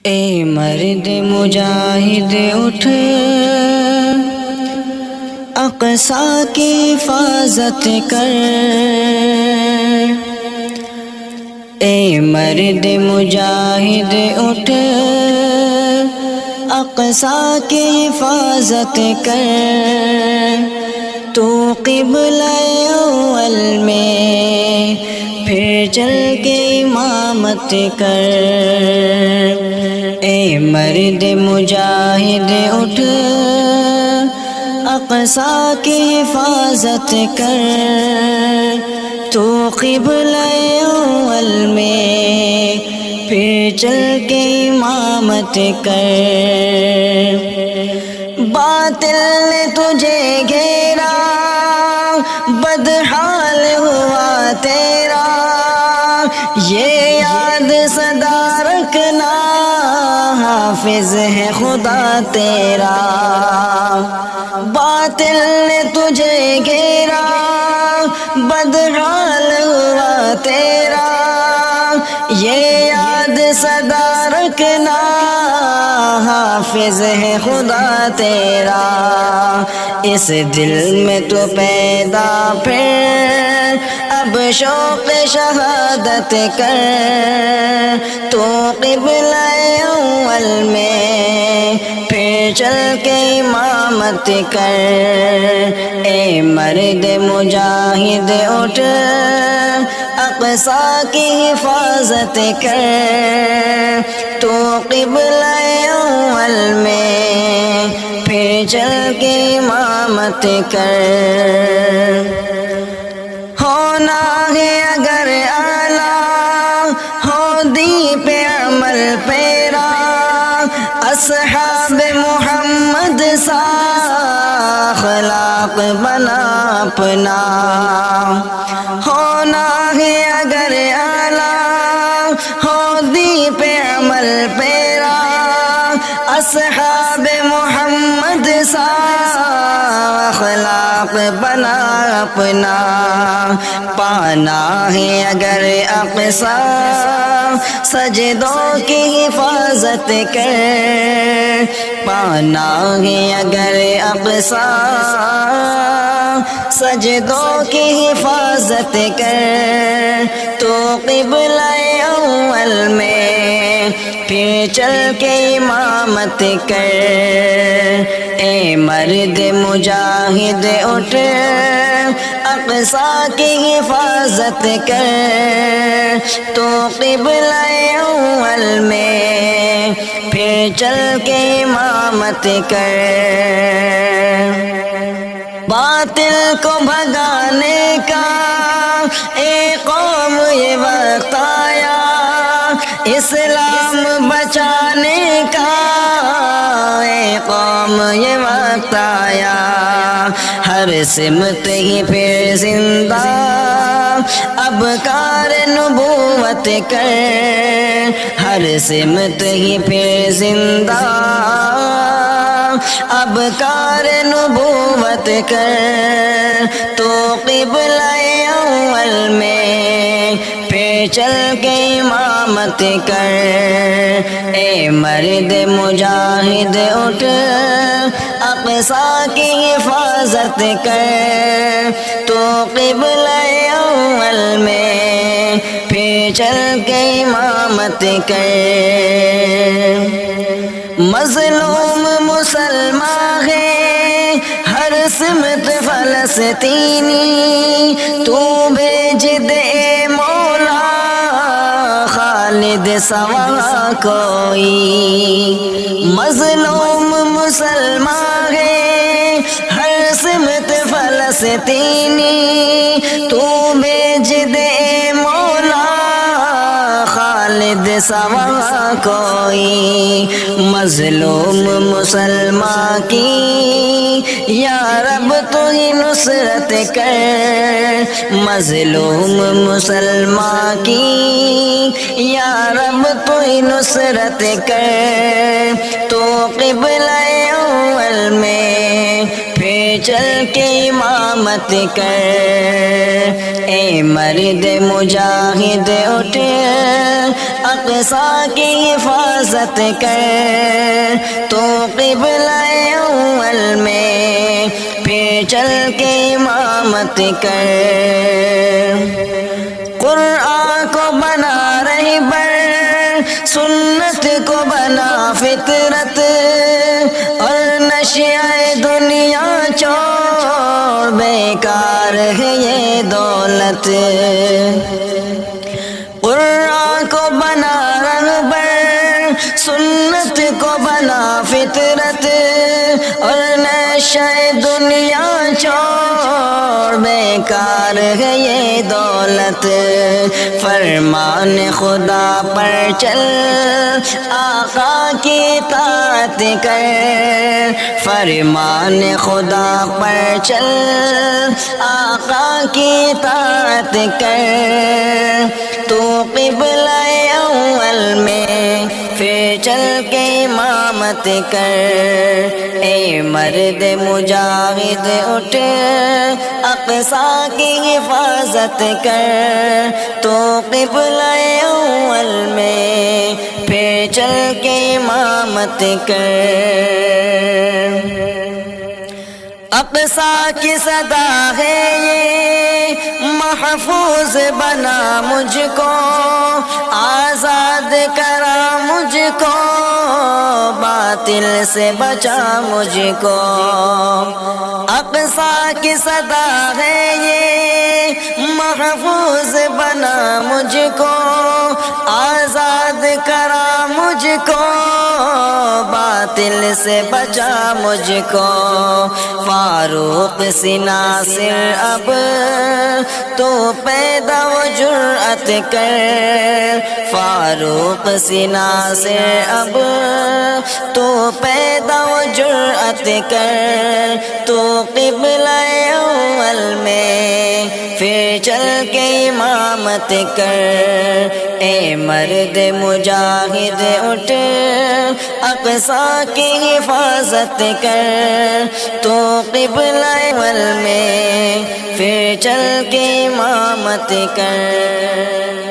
اے مرد مجاہد اٹھ، اقصی کی حفاظت کر۔ اے مرد مجاہد اٹھ، اقصی کی حفاظت کر۔ تو قبلہ اول میں پھر چل کے امامت کر۔ اے مرد مجاہد اٹھ، اقصی کی حفاظت کر۔ تو قبلہ اول میں پھر چل کے امامت کر۔ باطل نے تجھے گھیرا، بدحال ہوا تیرا، یہ یاد سدا رکھنا، حافظ ہے خدا تیرا۔ باطل نے تجھے گھیرا، بدحال ہوا تیرا، یہ یاد سدا رکھنا، حافظ ہے خدا تیرا۔ اس دل میں تو پیدا پھر اب شوق شہادت کر۔ تو قبلہ اول میں پھر چل کے امامت کر۔ اے مرد مجاہد اٹھ، اقصی کی حفاظت کر۔ تو قبلہ اول میں پھر چل کے امامت کر۔ ہونا ہے اگر اعلیٰ، ہو دی پہ عمل پیرا، اصحاب محمد سا اخلاق بنا اپنا۔ ہونا ہے اگر اعلیٰ، ہو دی پہ عمل پیرا، اصحاب محمد سا اخلاق بنا اپنا۔ پانا ہے اگر اقصی، سجدوں کی حفاظت کر۔ پانا ہے اگر اقصی، سجدوں کی حفاظت کر۔ تو قبلہ اول میں پھر چل کے امامت کر۔ اے مرد مجاہد اٹھ، اقصی کی حفاظت کر۔ تو قبلہ اول میں پھر چل کے امامت کر۔ باطل کو بھگانے کا اے قوم یہ وقت آیا، اسلام بچانے کا اے قوم یہ وقت آیا۔ ہر سمت ہی پھر زندہ اب کار نبوت کر۔ ہر سمت ہی پھر زندہ اب کار نبوت کر۔ تو قبلہ اول میں پھر چل کے امامت کر۔ اے مرد مجاہد اٹھ، اقصی کی حفاظت کر۔ تو قبلہ اول میں پھر چل کے امامت کر۔ مظلوم مسلمان ہے ہر سمت فلسطینی، تو بھیج دے مولا خالد سوا کوئی۔ مظلوم مسلمان ہے ہر سمت فلسطینی، تو بھیج دے مولا خالد سوا کوئی۔ مظلوم مسلمان کی یا رب تو ہی نصرت کر۔ مظلوم مسلمان کی یا رب تو ہی نصرت کر۔ تو قبلہ اول میں پھر چل کے امامت کر، اے مرد مجاہد اٹھ اقصی کی حفاظت کر، تو قبلہ اول میں پھر چل کے امامت کر، قرآن کو بنا رہبر، سنت کو بنا فطرت، اور نشہ دنیا چھوڑ، بیکار ہے یہ دولت۔ قرآن کو بنا رہبر، سنت کو بنا فطرت، اور نشہ دنیا چھوڑ، بیکار ہے یہ دولت۔ فرمان خدا پر چل، آقا کی اطاعت کر، فرمان خدا پر چل، آقا کی اطاعت کر، تو قبلہ اول میں پھر چل کے امامت کر، اے مرد مجاہد اٹھ اقصی کی حفاظت کر، تو قبلہ اول میں پھر چل کے امامت کر۔ اقصی کی صدا ہے یہ، محفوظ بنا مجھ کو، آزاد کرا مجھ کو، باطل سے بچا مجھ کو۔ اقصی کی صدا ہے یہ، محفوظ بنا مجھ کو، آزاد کرا مجھ کو، باطل سے بچا مجھ کو۔ فاروق سی ناصر اب تو پیدا و جرأت کر، فاروق سی ناصر اب تو پیدا و جرأت کر، تو قبلہ اول میں پھر چل کے امامت کر، اے مرد مجاہد اٹھ اقصی کی حفاظت کر، تو قبلہ اول میں پھر چل کے امامت کر۔